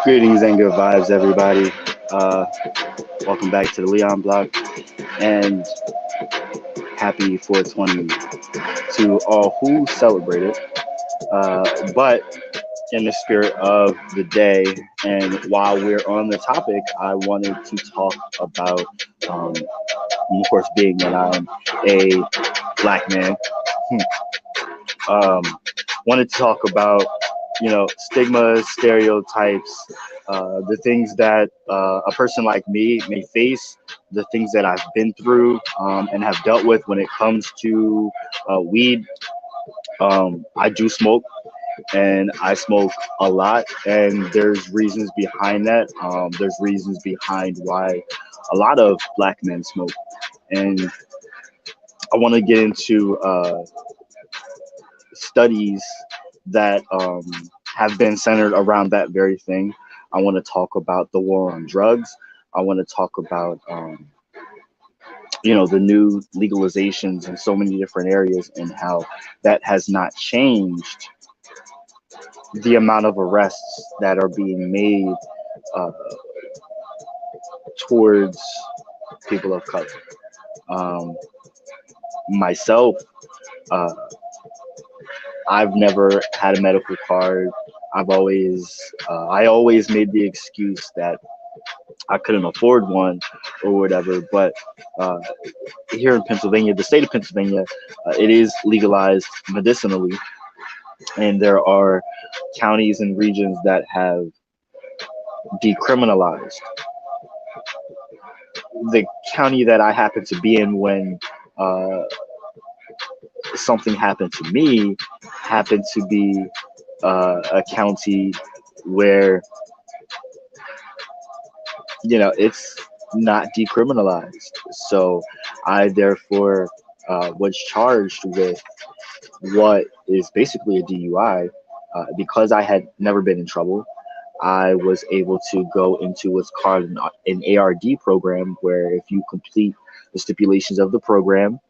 Greetings and good vibes, everybody. Uh, Welcome back to the Leon Block, and happy 420 to all who celebrate it. But in the spirit of the day, and while we're on the topic, I wanted to talk about, of course, being that I'm a black man, um, wanted to talk about stigmas, stereotypes, the things that a person like me may face, the things that I've been through and have dealt with when it comes to weed. I do smoke, and I smoke a lot, and there's reasons behind that. There's reasons behind why a lot of black men smoke, and I want to get into studies that have been centered around that very thing. I want to talk about the war on drugs. I want to talk about the new legalizations in so many different areas and how that has not changed the amount of arrests that are being made uh, towards people of color. Um, Myself, uh, I've never had a medical card. I always made the excuse that I couldn't afford one or whatever. But uh, here in Pennsylvania, the state of Pennsylvania, it is legalized medicinally, and there are counties and regions that have decriminalized. The county that I happened to be in when uh, something happened to me happened to be a county where it's not decriminalized. So I therefore was charged with what is basically a DUI. Because I had never been in trouble, I was able to go into what's called an ARD program, where if you complete the stipulations of the program,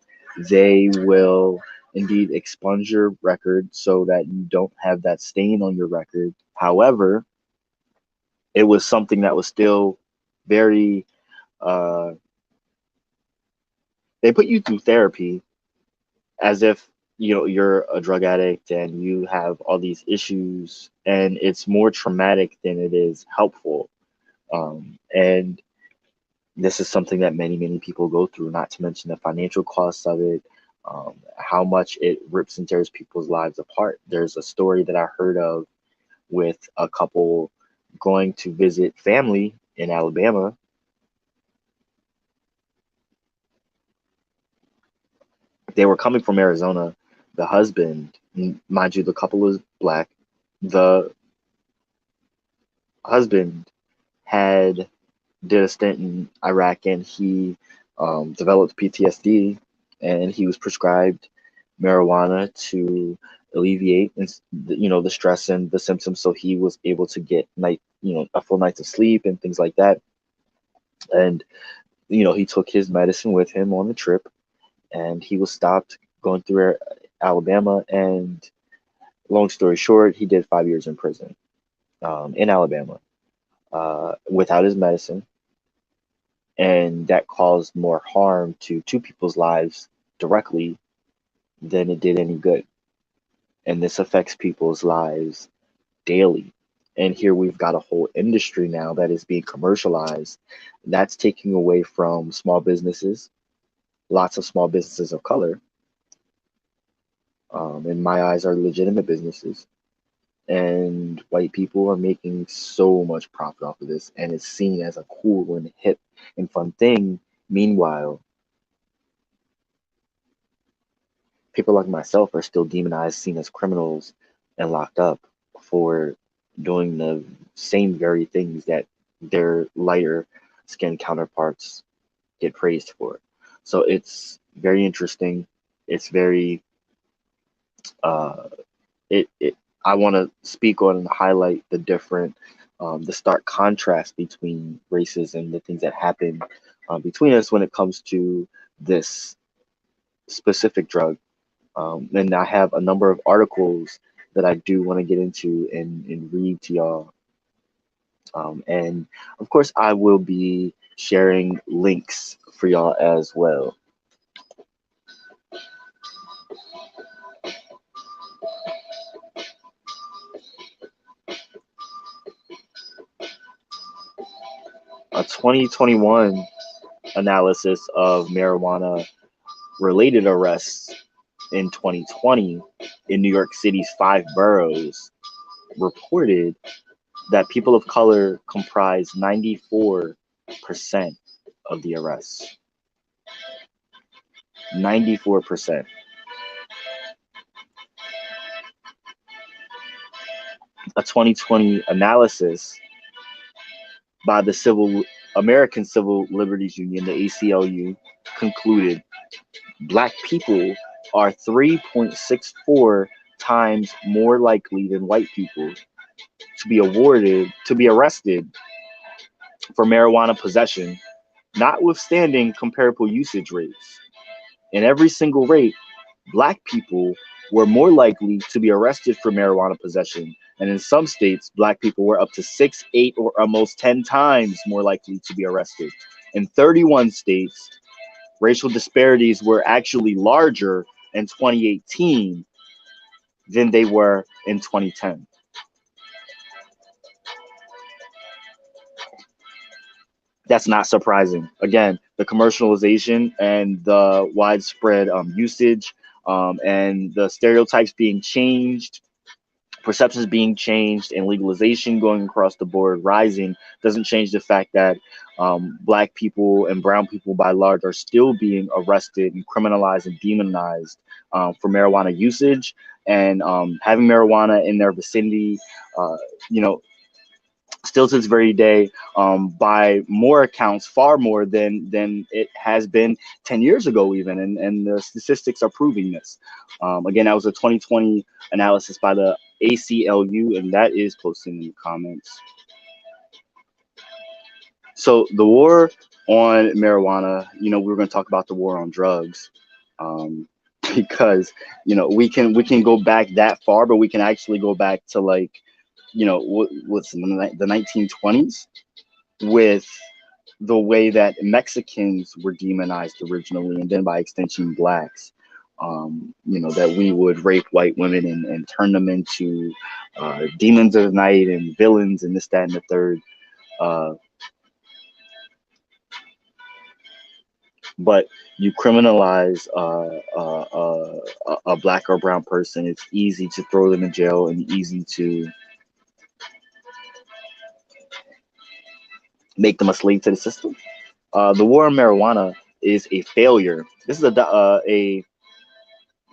they will indeed expunge your record so that you don't have that stain on your record. However, it was something that was still very, uh, they put you through therapy as if you're a drug addict and you have all these issues, and it's more traumatic than it is helpful. And this is something that many people go through, not to mention the financial costs of it, how much it rips and tears people's lives apart. There's a story that I heard of with a couple going to visit family in Alabama. They were coming from Arizona. The husband, mind you, the couple was black. The husband had did a stint in Iraq, and he developed PTSD, and he was prescribed marijuana to alleviate the stress and the symptoms, so he was able to get a full night of sleep and things like that. And he took his medicine with him on the trip, and he was stopped going through Alabama. And long story short, he did 5 years in prison in Alabama without his medicine, and that caused more harm to two people's lives directly than it did any good. And this affects people's lives daily. And here we've got a whole industry now that is being commercialized. That's taking away from small businesses, lots of small businesses of color, in my eyes, are legitimate businesses. And white people are making so much profit off of this, and it's seen as a cool and hip and fun thing. Meanwhile, people like myself are still demonized, seen as criminals, and locked up for doing the same very things that their lighter skinned counterparts get praised for. So it's very interesting. It's very uh, it I want to speak on and highlight the different the stark contrast between races and the things that happen between us when it comes to this specific drug. And I have a number of articles that I do want to get into and read to y'all. And of course, I will be sharing links for y'all as well. A 2021 analysis of marijuana related arrests in 2020 in New York City's 5 boroughs reported that people of color comprised 94% of the arrests. 94%. A 2020 analysis by the American Civil Liberties Union, the ACLU, concluded Black people are 3.64 times more likely than white people to be arrested for marijuana possession, notwithstanding comparable usage rates. In every single rate, Black people were more likely to be arrested for marijuana possession. And in some states, Black people were up to 6, 8, or almost 10 times more likely to be arrested. In 31 states, racial disparities were actually larger in 2018 than they were in 2010. That's not surprising. Again, the commercialization and the widespread usage and the stereotypes being changed, perceptions being changed, and legalization going across the board rising doesn't change the fact that Black people and brown people by large are still being arrested and criminalized and demonized for marijuana usage and having marijuana in their vicinity. Uh, you know, still to this very day, by more accounts, far more than it has been 10 years ago even, and the statistics are proving this. Again, that was a 2020 analysis by the ACLU, and that is posted in the comments. So the war on marijuana, we were going to talk about the war on drugs, because we can go back that far, but we can actually go back to like what's the 1920s with the way that Mexicans were demonized originally, and then by extension blacks. That we would rape white women and turn them into demons of the night and villains and this, that, and the third. Uh, but you criminalize a black or brown person, it's easy to throw them in jail and easy to make them a slave to the system. The war on marijuana is a failure. This is an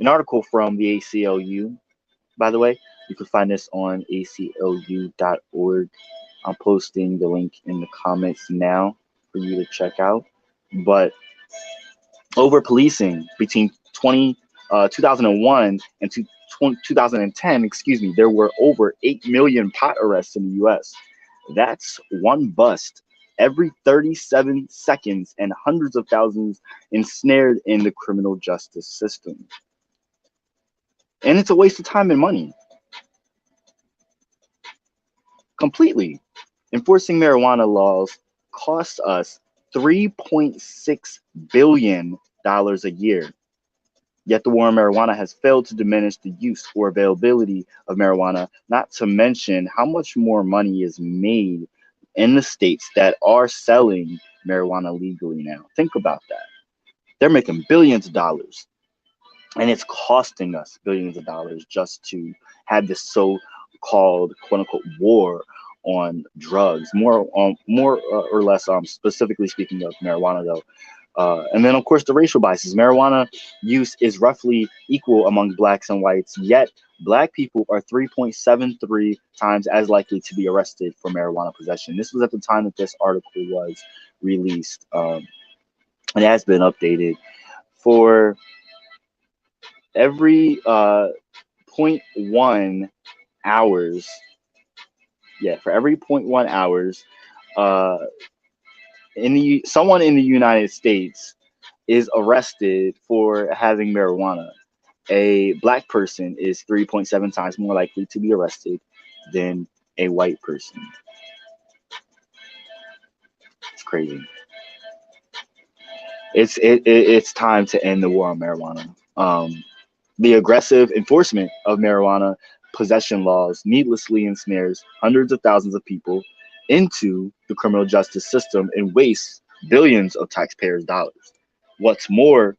article from the ACLU, by the way. You can find this on aclu.org. I'm posting the link in the comments now for you to check out. But over policing between 2001 and 2010, there were over 8 million pot arrests in the US. That's one bust every 37 seconds and hundreds of thousands ensnared in the criminal justice system. And it's a waste of time and money. Completely. Enforcing marijuana laws costs us $3.6 billion a year. Yet the war on marijuana has failed to diminish the use or availability of marijuana, not to mention how much more money is made in the states that are selling marijuana legally now. Think about that. They're making billions of dollars, and it's costing us billions of dollars just to have this so-called quote-unquote war on drugs, more or less specifically speaking of marijuana though. And then, of course, the racial biases. Marijuana use is roughly equal among blacks and whites, yet black people are 3.73 times as likely to be arrested for marijuana possession. This was at the time that this article was released, and it has been updated. For every 0.1 hours, for every 0.1 hours, someone in the United States is arrested for having marijuana, a black person is 3.7 times more likely to be arrested than a white person. crazy. It's time to end the war on marijuana. The aggressive enforcement of marijuana possession laws needlessly ensnares hundreds of thousands of people into the criminal justice system and wastes billions of taxpayers' dollars. What's more,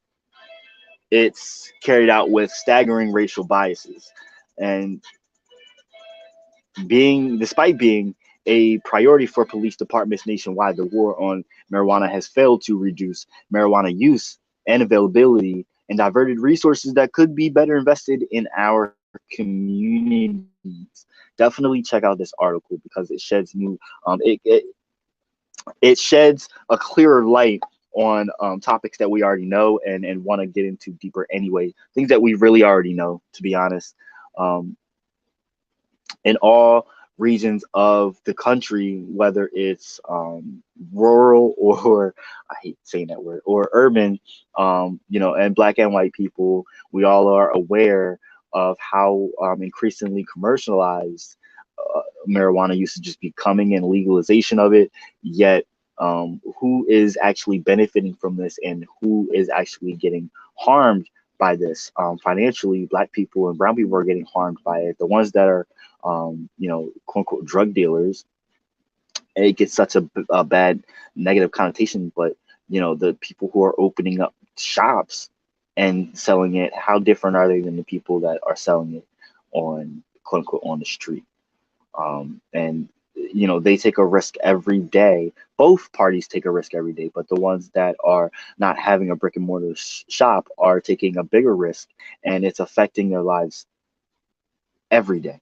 it's carried out with staggering racial biases. And despite being a priority for police departments nationwide, the war on marijuana has failed to reduce marijuana use and availability and diverted resources that could be better invested in our communities. Definitely check out this article because it sheds it sheds a clearer light on topics that we already know and want to get into deeper anyway. Things that we really already know, to be honest. Um, in all regions of the country, whether it's rural or I hate saying that word, or urban, and black and white people, we all are aware of how increasingly commercialized marijuana usage is becoming and legalization of it. Yet, who is actually benefiting from this and who is actually getting harmed by this? Financially, black people and brown people are getting harmed by it. The ones that are quote unquote drug dealers, it gets such a bad negative connotation, but the people who are opening up shops and selling it, how different are they than the people that are selling it on quote unquote on the street? And they take a risk every day. Both parties take a risk every day, but the ones that are not having a brick and mortar shop are taking a bigger risk, and it's affecting their lives every day.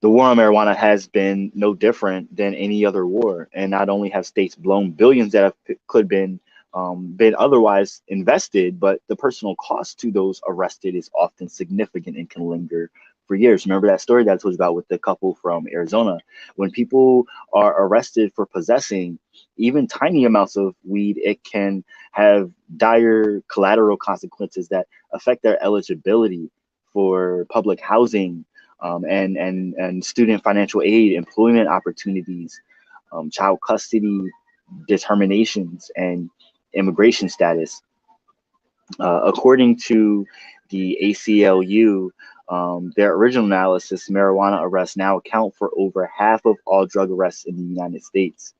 The war on marijuana has been no different than any other war, and not only have states blown billions that could been otherwise invested, but the personal cost to those arrested is often significant and can linger for years. Remember that story that I told you about with the couple from Arizona? When people are arrested for possessing even tiny amounts of weed, it can have dire collateral consequences that affect their eligibility for public housing, and student financial aid, employment opportunities, child custody determinations, and immigration status. According to the ACLU, their original analysis, marijuana arrests now account for over half of all drug arrests in the United States.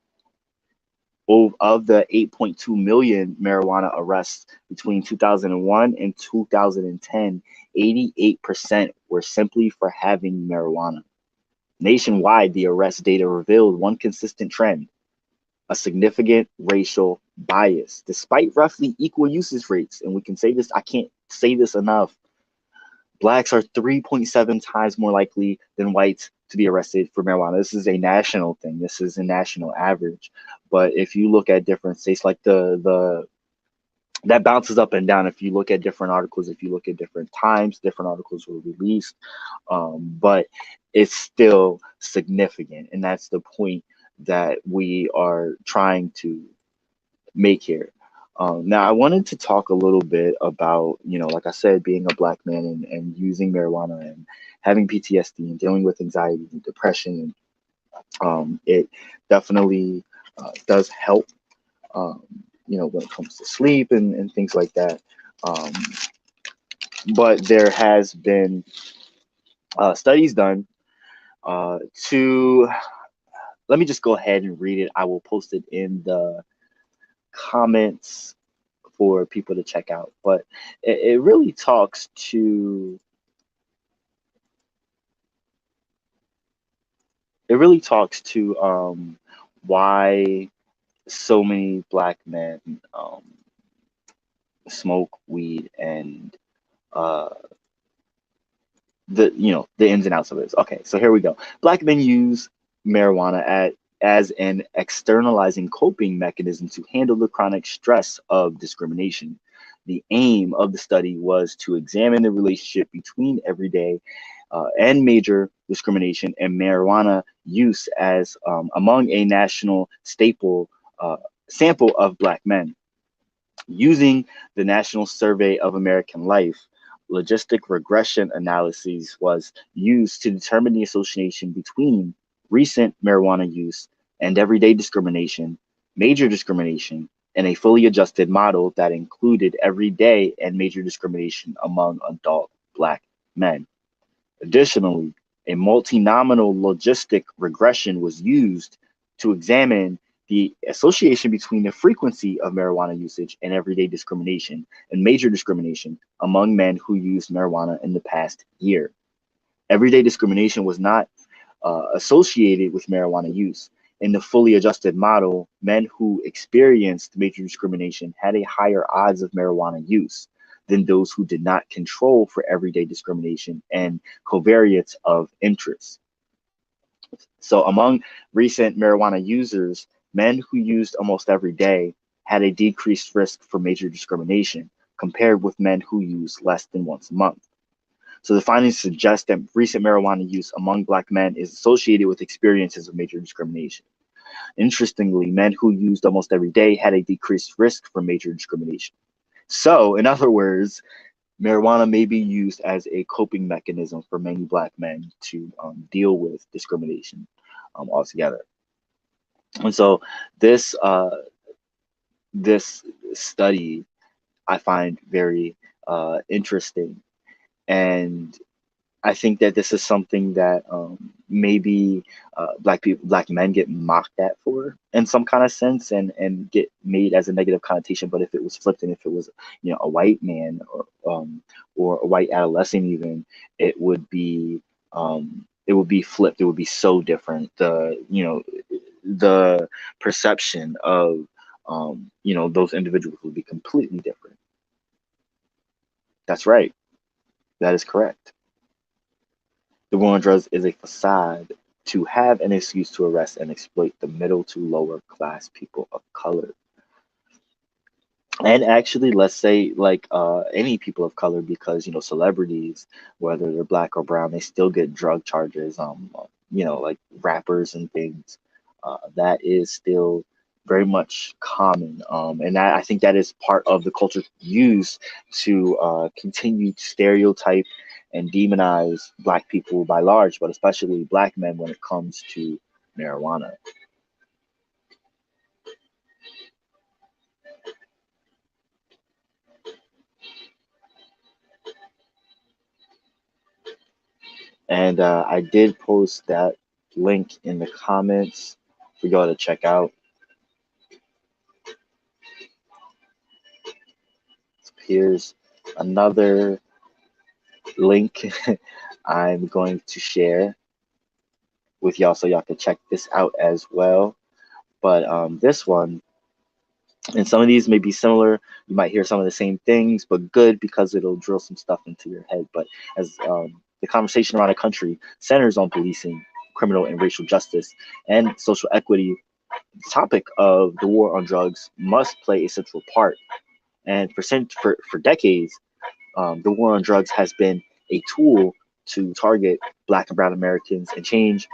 Of the 8.2 million marijuana arrests between 2001 and 2010, 88% were simply for having marijuana. Nationwide, the arrest data revealed one consistent trend: a significant racial bias. Despite roughly equal usage rates, and we can say this, I can't say this enough, blacks are 3.7 times more likely than whites to be arrested for marijuana. This is a national thing. This is a national average. But if you look at different states, like the that bounces up and down. If you look at different articles, if you look at different times, different articles were released, but it's still significant, and that's the point that we are trying to make here. Now, I wanted to talk a little bit about, like I said, being a black man and using marijuana and having PTSD and dealing with anxiety and depression. It definitely does help, when it comes to sleep and things like that. But there has been studies done to, let me just go ahead and read it. I will post it in the comments for people to check out, but it really talks to why so many black men smoke weed and uh, the ins and outs of it. Okay, so here we go. Black men use marijuana as an externalizing coping mechanism to handle the chronic stress of discrimination. The aim of the study was to examine the relationship between everyday and major discrimination and marijuana use as among a national sample of black men. Using the National Survey of American Life, logistic regression analyses was used to determine the association between recent marijuana use and everyday discrimination, major discrimination, and a fully adjusted model that included everyday and major discrimination among adult Black men. Additionally, a multi-nominal logistic regression was used to examine the association between the frequency of marijuana usage and everyday discrimination and major discrimination among men who used marijuana in the past year. Everyday discrimination was not associated with marijuana use. In the fully adjusted model, men who experienced major discrimination had a higher odds of marijuana use than those who did not control for everyday discrimination and covariates of interest. So among recent marijuana users, men who used almost every day had a decreased risk for major discrimination compared with men who use less than once a month. So the findings suggest that recent marijuana use among Black men is associated with experiences of major discrimination. Interestingly, men who used almost every day had a decreased risk for major discrimination. So, in other words, marijuana may be used as a coping mechanism for many Black men to deal with discrimination altogether. And so this study I find very interesting, and I think that this is something that maybe Black men get mocked at for in some kind of sense, and get made as a negative connotation. But if it was flipped, and if it was, a white man or a white adolescent, even, it would be flipped. It would be so different. The perception of those individuals would be completely different. That's right. That is correct. The war on drugs is a facade to have an excuse to arrest and exploit the middle to lower class people of color. And actually, let's say like any people of color, because celebrities, whether they're Black or brown, they still get drug charges. Like rappers and things. That is still very much common, and I think that is part of the culture used to continue to stereotype and demonize Black people by large, but especially Black men when it comes to marijuana. And I did post that link in the comments for y'all to check out. Here's another link I'm going to share with y'all so y'all can check this out as well. But this one, and some of these may be similar. You might hear some of the same things, but good because it'll drill some stuff into your head. But as the conversation around the country centers on policing, criminal and racial justice, and social equity, the topic of the war on drugs must play a central part. And for decades, the war on drugs has been a tool to target Black and brown Americans and change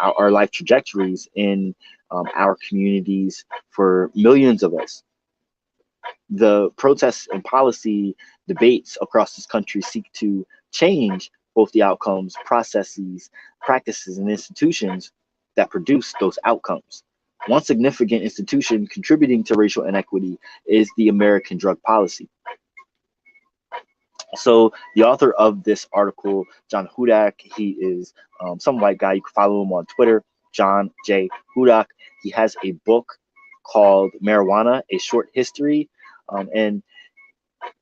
our life trajectories in our communities for millions of us. The protests and policy debates across this country seek to change both the outcomes, processes, practices, and institutions that produce those outcomes. One significant institution contributing to racial inequity is the American drug policy. So the author of this article, John Hudak, he is some white guy. You can follow him on Twitter, John J. Hudak. He has a book called Marijuana, A Short History. And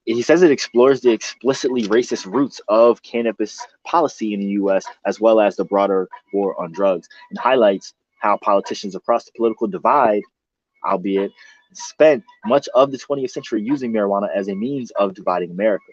he says it explores the explicitly racist roots of cannabis policy in the US, as well as the broader war on drugs, and highlights how politicians across the political divide, albeit, spent much of the 20th century using marijuana as a means of dividing America.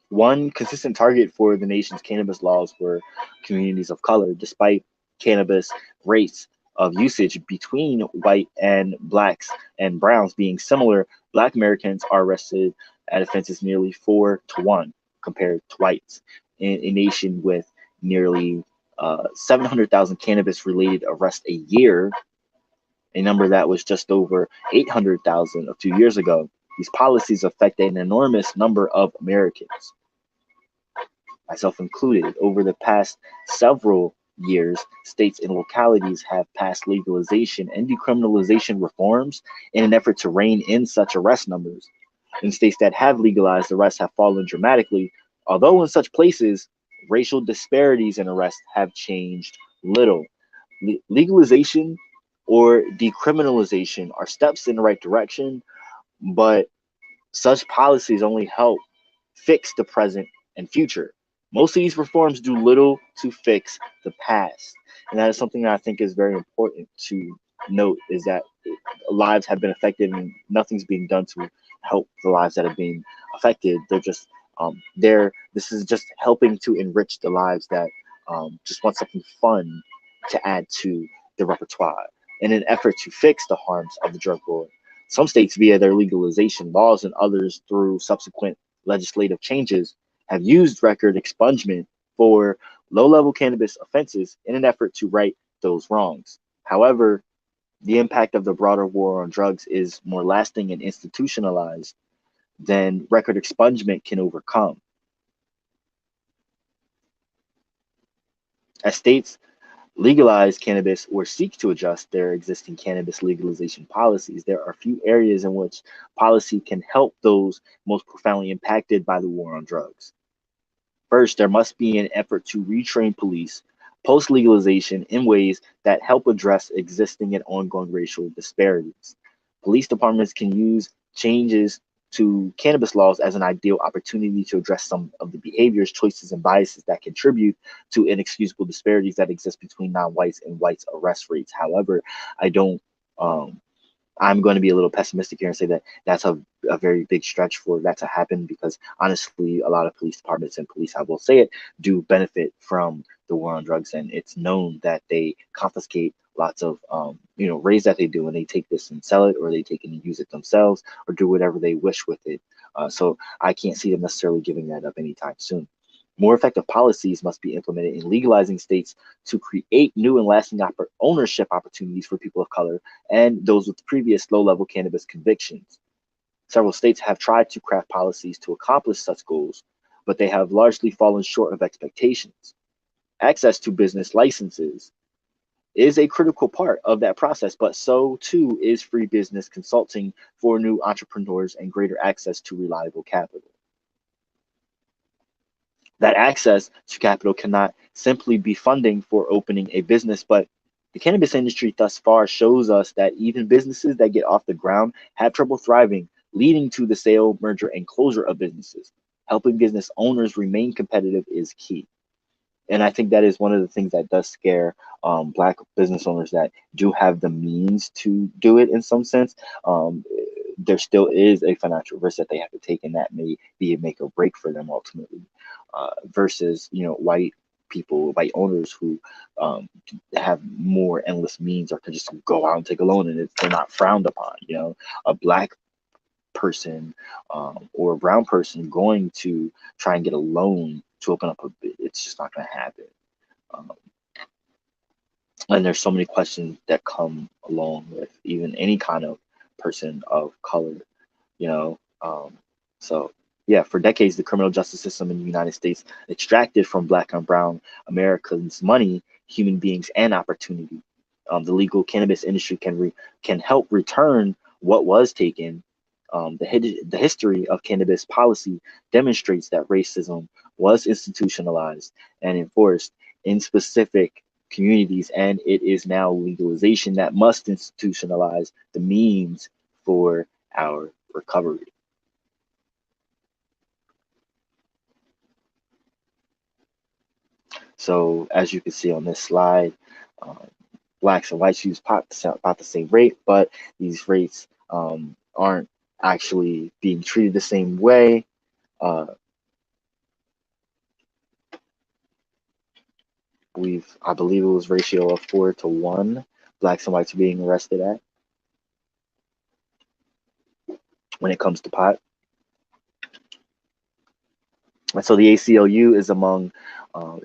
One consistent target for the nation's cannabis laws were communities of color. Despite cannabis rates of usage between white and Blacks and browns being similar, Black Americans are arrested at offenses nearly 4-1 compared to whites. In a nation with nearly 700,000 cannabis-related arrests a year, a number that was just over 800,000 a few years ago, these policies affect an enormous number of Americans, myself included. Over the past several years, states and localities have passed legalization and decriminalization reforms in an effort to rein in such arrest numbers. In states that have legalized, arrests have fallen dramatically, although in such places, racial disparities in arrests have changed little. Legalization or decriminalization are steps in the right direction, but such policies only help fix the present and future. Most of these reforms do little to fix the past. And that is something that I think is very important to note, is that lives have been affected and nothing's being done to help the lives that have been affected. They're just this is just helping to enrich the lives that just want something fun to add to the repertoire in an effort to fix the harms of the drug war. Some states, via their legalization laws, and others through subsequent legislative changes, have used record expungement for low-level cannabis offenses in an effort to right those wrongs. However, the impact of the broader war on drugs is more lasting and institutionalized than record expungement can overcome. As states legalize cannabis or seek to adjust their existing cannabis legalization policies, there are few areas in which policy can help those most profoundly impacted by the war on drugs. First, there must be an effort to retrain police post legalization in ways that help address existing and ongoing racial disparities. Police departments can use changes to cannabis laws as an ideal opportunity to address some of the behaviors, choices, and biases that contribute to inexcusable disparities that exist between non-whites and whites arrest rates. However, I don't I'm going to be a little pessimistic here and say that that's a very big stretch for that to happen, because honestly, a lot of police departments and police, I will say it, do benefit from the war on drugs, and it's known that they confiscate lots of raids that they do, and they take this and sell it, or they take it and use it themselves, or do whatever they wish with it. So I can't see them necessarily giving that up anytime soon. More effective policies must be implemented in legalizing states to create new and lasting ownership opportunities for people of color and those with previous low-level cannabis convictions. Several states have tried to craft policies to accomplish such goals, but they have largely fallen short of expectations. Access to business licenses is a critical part of that process, but so too is free business consulting for new entrepreneurs and greater access to reliable capital. That access to capital cannot simply be funding for opening a business, but the cannabis industry thus far shows us that even businesses that get off the ground have trouble thriving, leading to the sale, merger, and closure of businesses. Helping business owners remain competitive is key. And I think that is one of the things that does scare Black business owners that do have the means to do it in some sense. There still is a financial risk that they have to take, and that may be a make or break for them ultimately, versus white people, white owners who have more endless means or can just go out and take a loan, and they're not frowned upon. A Black person or a brown person going to try and get a loan to open up it's just not going to happen. And there's so many questions that come along with even any kind of person of color, so yeah, for decades the criminal justice system in the United States extracted from Black and brown Americans money, human beings, and opportunity. The legal cannabis industry can help return what was taken. The history of cannabis policy demonstrates that racism was institutionalized and enforced in specific communities, and it is now legalization that must institutionalize the means for our recovery. So as you can see on this slide, Blacks and whites use pot about the same rate, but these rates aren't actually being treated the same way. I believe it was ratio of 4-to-1 Blacks and whites are being arrested at when it comes to pot. And so the ACLU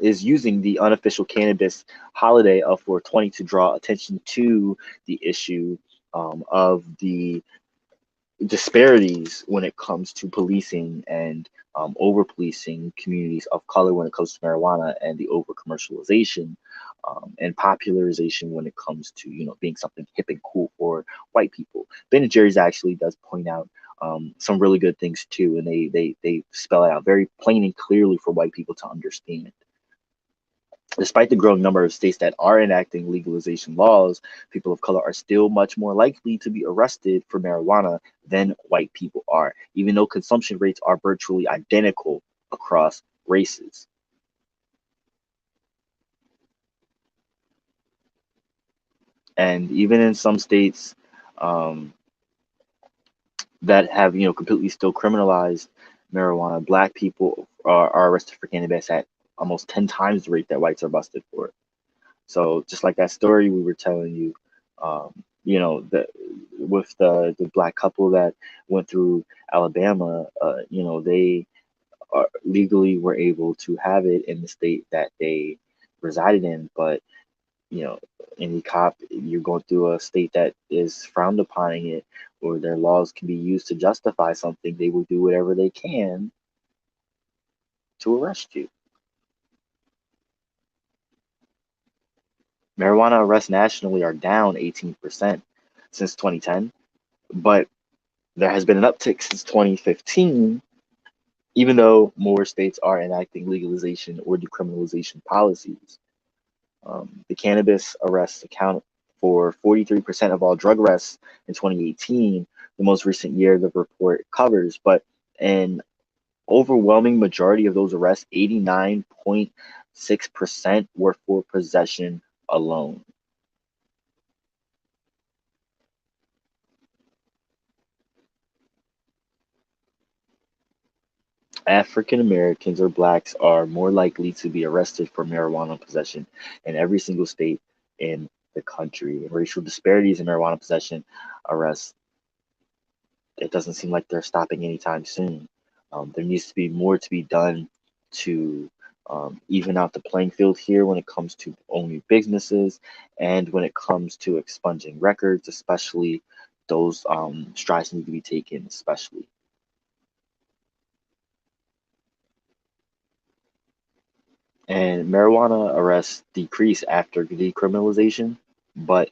is using the unofficial cannabis holiday of 420 to draw attention to the issue of the disparities when it comes to policing and over policing communities of color when it comes to marijuana, and the over commercialization and popularization when it comes to being something hip and cool for white people. Ben and Jerry's actually does point out some really good things too, and they spell it out very plain and clearly for white people to understand. Despite the growing number of states that are enacting legalization laws, people of color are still much more likely to be arrested for marijuana than white people are, even though consumption rates are virtually identical across races. And even in some states um, that have, completely still criminalized marijuana, black people are arrested for cannabis at almost 10 times the rate that whites are busted for it. So just like that story we were telling you, with the black couple that went through Alabama, they legally were able to have it in the state that they resided in, but you know, any cop, you're going through a state that is frowned upon it, or their laws can be used to justify something, they will do whatever they can to arrest you. Marijuana arrests nationally are down 18% since 2010, but there has been an uptick since 2015, even though more states are enacting legalization or decriminalization policies. The cannabis arrests account for 43% of all drug arrests in 2018, the most recent year the report covers, but an overwhelming majority of those arrests, 89.6%, were for possession alone. African Americans or blacks are more likely to be arrested for marijuana possession in every single state in the country. Racial disparities in marijuana possession arrests, it doesn't seem like they're stopping anytime soon. There needs to be more to be done to even out the playing field here when it comes to owning businesses and when it comes to expunging records, especially those strides need to be taken, especially. And marijuana arrests decrease after decriminalization, but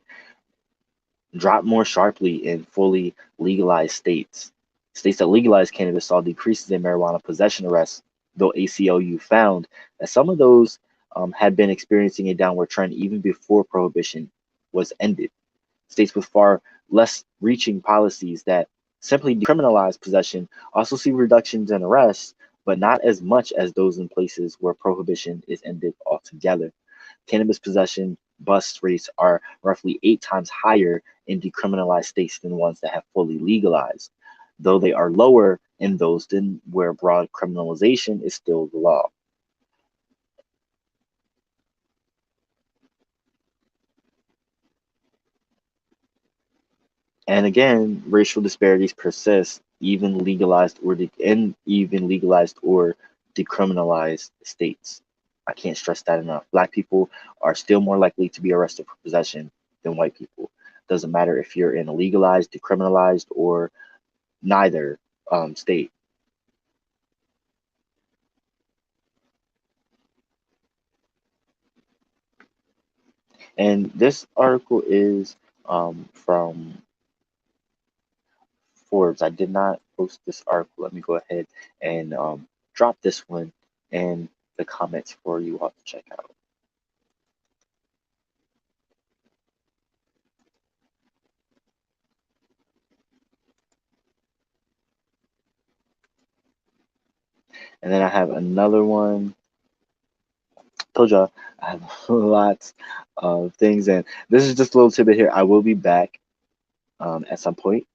drop more sharply in fully legalized states. States that legalized cannabis saw decreases in marijuana possession arrests, though ACLU found that some of those had been experiencing a downward trend even before prohibition was ended. States with far less reaching policies that simply decriminalize possession also see reductions in arrests, but not as much as those in places where prohibition is ended altogether. Cannabis possession bust rates are roughly 8 times higher in decriminalized states than ones that have fully legalized, though they are lower in those than where broad criminalization is still the law. And again, racial disparities persist even legalized or decriminalized states. I can't stress that enough. Black people are still more likely to be arrested for possession than white people. Doesn't matter if you're in a legalized, decriminalized, or neither state. And this article is from Forbes. I did not post this article. Let me go ahead and drop this one in the comments for you all to check out. And then I have another one. Told y'all I have lots of things, and this is just a little tidbit here. I will be back at some point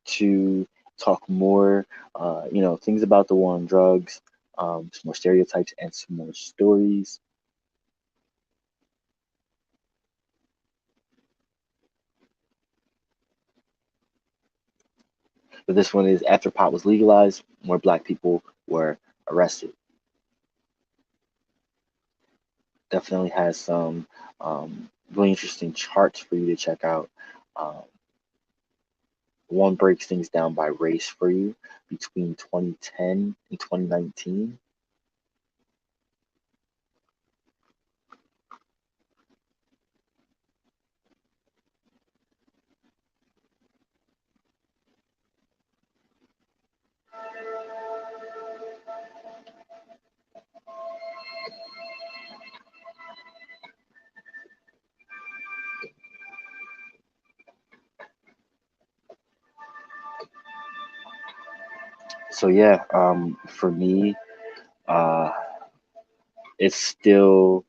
to talk more, things about the war on drugs, some more stereotypes, and some more stories. But this one is after pot was legalized, more black people were arrested. Definitely has some really interesting charts for you to check out. Um, one breaks things down by race for you between 2010 and 2019. So yeah, for me, uh, it's still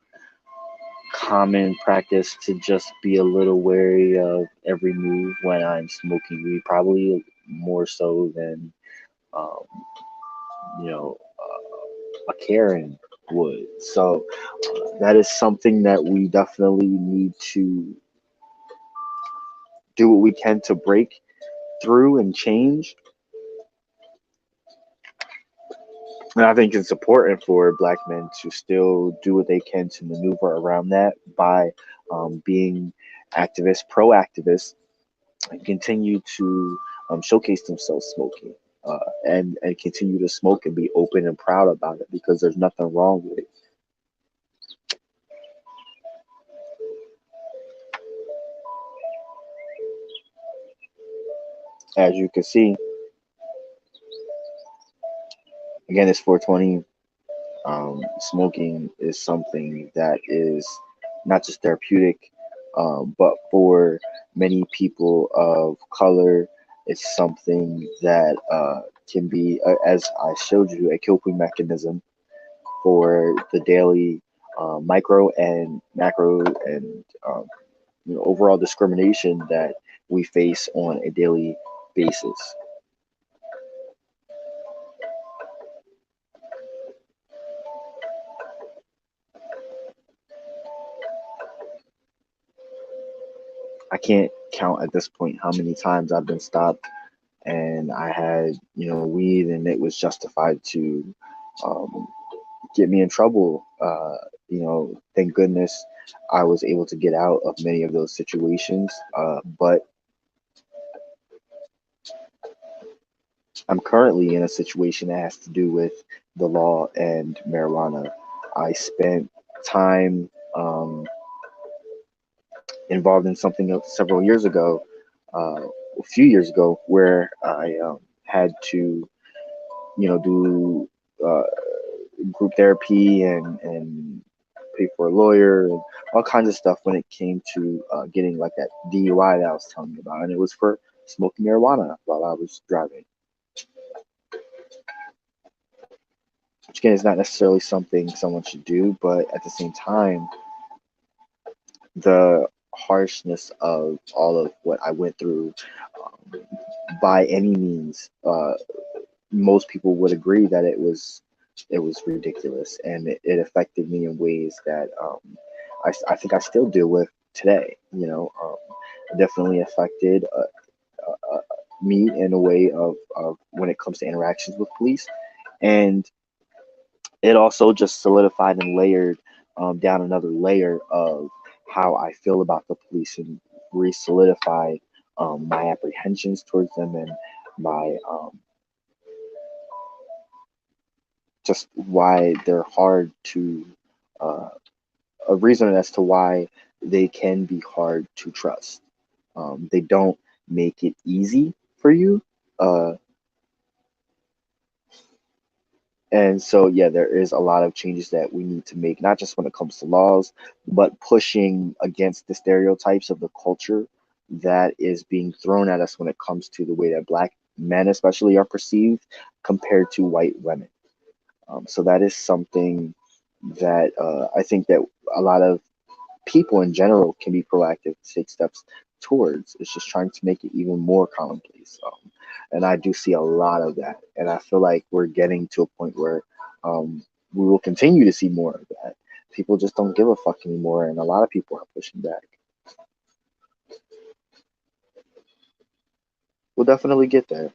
common practice to just be a little wary of every move when I'm smoking weed, probably more so than um, a Karen would. So that is something that we definitely need to do what we can to break through and change. And I think it's important for Black men to still do what they can to maneuver around that by being activists, proactivists, and continue to showcase themselves smoking, and continue to smoke and be open and proud about it, because there's nothing wrong with it. As you can see, again, it's 420. Smoking is something that is not just therapeutic, but for many people of color, it's something that can be, as I showed you, a coping mechanism for the daily micro and macro and overall discrimination that we face on a daily basis. I can't count at this point how many times I've been stopped and I had, weed, and it was justified to um, get me in trouble. Thank goodness I was able to get out of many of those situations. But I'm currently in a situation that has to do with the law and marijuana. I spent time involved in something else several years ago, a few years ago, where I had to, do uh, group therapy and pay for a lawyer and all kinds of stuff when it came to getting like that DUI that I was telling you about, and it was for smoking marijuana while I was driving. Which again is not necessarily something someone should do, but at the same time, the harshness of all of what I went through, um, by any means, most people would agree that it was ridiculous, and it affected me in ways that I think I still deal with today. It definitely affected uh, me in a way of when it comes to interactions with police, and it also just solidified and layered down another layer of how I feel about the police, and re-solidified my apprehensions towards them, and my just why they're hard to, uh, a reason as to why they can be hard to trust. They don't make it easy for you. Uh, And so, yeah, there is a lot of changes that we need to make, not just when it comes to laws, but pushing against the stereotypes of the culture that is being thrown at us when it comes to the way that Black men, especially, are perceived compared to white women. So that is something that I think that a lot of people in general can be proactive to take steps towards. It's just trying to make it even more commonplace. And I do see a lot of that. And I feel like we're getting to a point where we will continue to see more of that. People just don't give a fuck anymore. And a lot of people are pushing back. We'll definitely get there.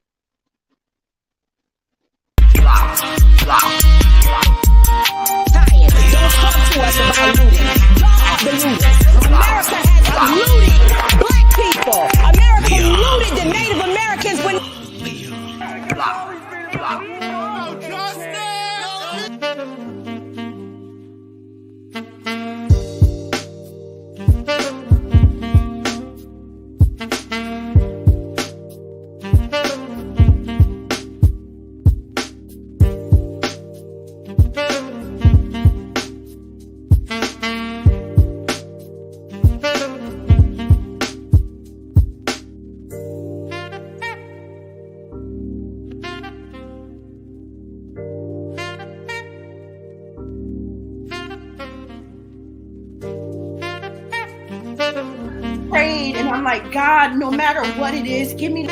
Don't talk to us about looting. Y'all are the looters. America has looted Black people. America looted the Native Americans when. I'm like, God, no matter what it is, give me. They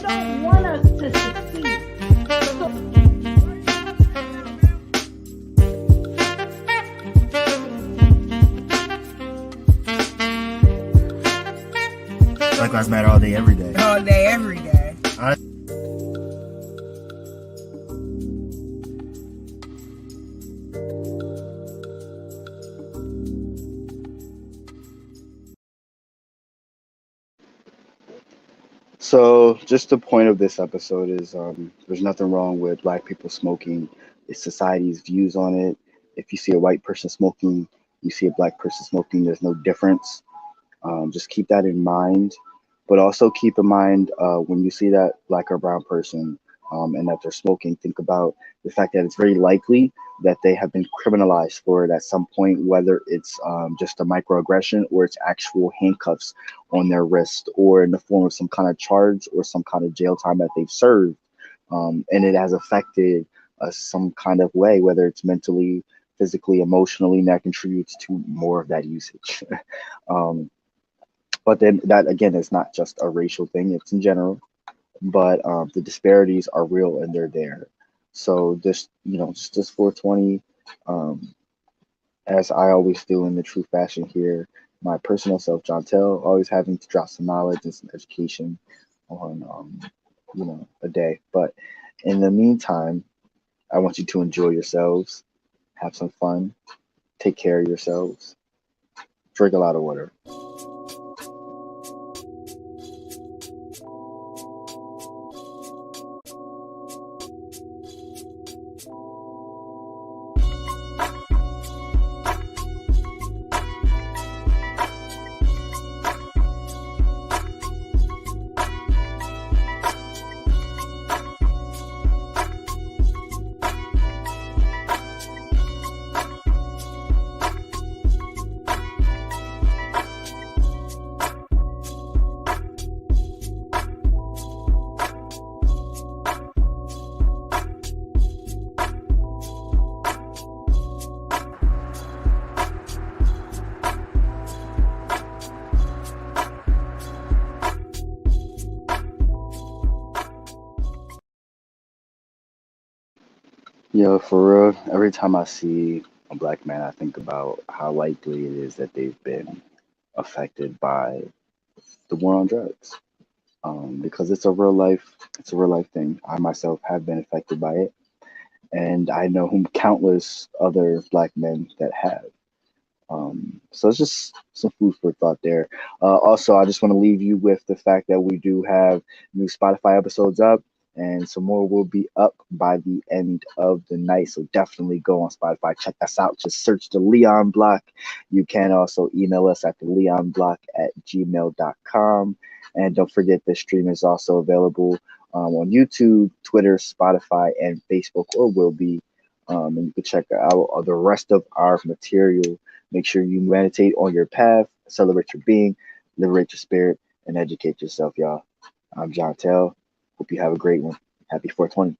don't want us to succeed. Black Lives Matter all day, every day. All day, every day. So, just the point of this episode is there's nothing wrong with Black people smoking. It's society's views on it. If you see a white person smoking, you see a Black person smoking, there's no difference. Just keep that in mind. But also keep in mind when you see that Black or brown person and that they're smoking, think about the fact that it's very likely that they have been criminalized for it at some point, whether it's just a microaggression or it's actual handcuffs on their wrist or in the form of some kind of charge or some kind of jail time that they've served. And it has affected us some kind of way, whether it's mentally, physically, emotionally, and that contributes to more of that usage. But then that again is not just a racial thing, it's in general. But the disparities are real and they're there. So this, just this 420, as I always do in the true fashion here, my personal self, John Tell, always having to drop some knowledge and some education on, a day. But in the meantime, I want you to enjoy yourselves, have some fun, take care of yourselves, drink a lot of water. For real, every time I see a Black man, I think about how likely it is that they've been affected by the war on drugs. Because it's a real life thing. I myself have been affected by it, and I know whom countless other Black men that have. So it's just some food for thought there. Also, I just want to leave you with the fact that we do have new Spotify episodes up, and some more will be up by the end of the night. So definitely go on Spotify, check us out. Just search the Leon Block. You can also email us at the leonblock@gmail.com. And don't forget the stream is also available on YouTube, Twitter, Spotify, and Facebook, or will be. And you can check out the rest of our material. Make sure you meditate on your path, celebrate your being, liberate your spirit, and educate yourself, y'all. I'm John Tell. Hope you have a great one. Happy 420.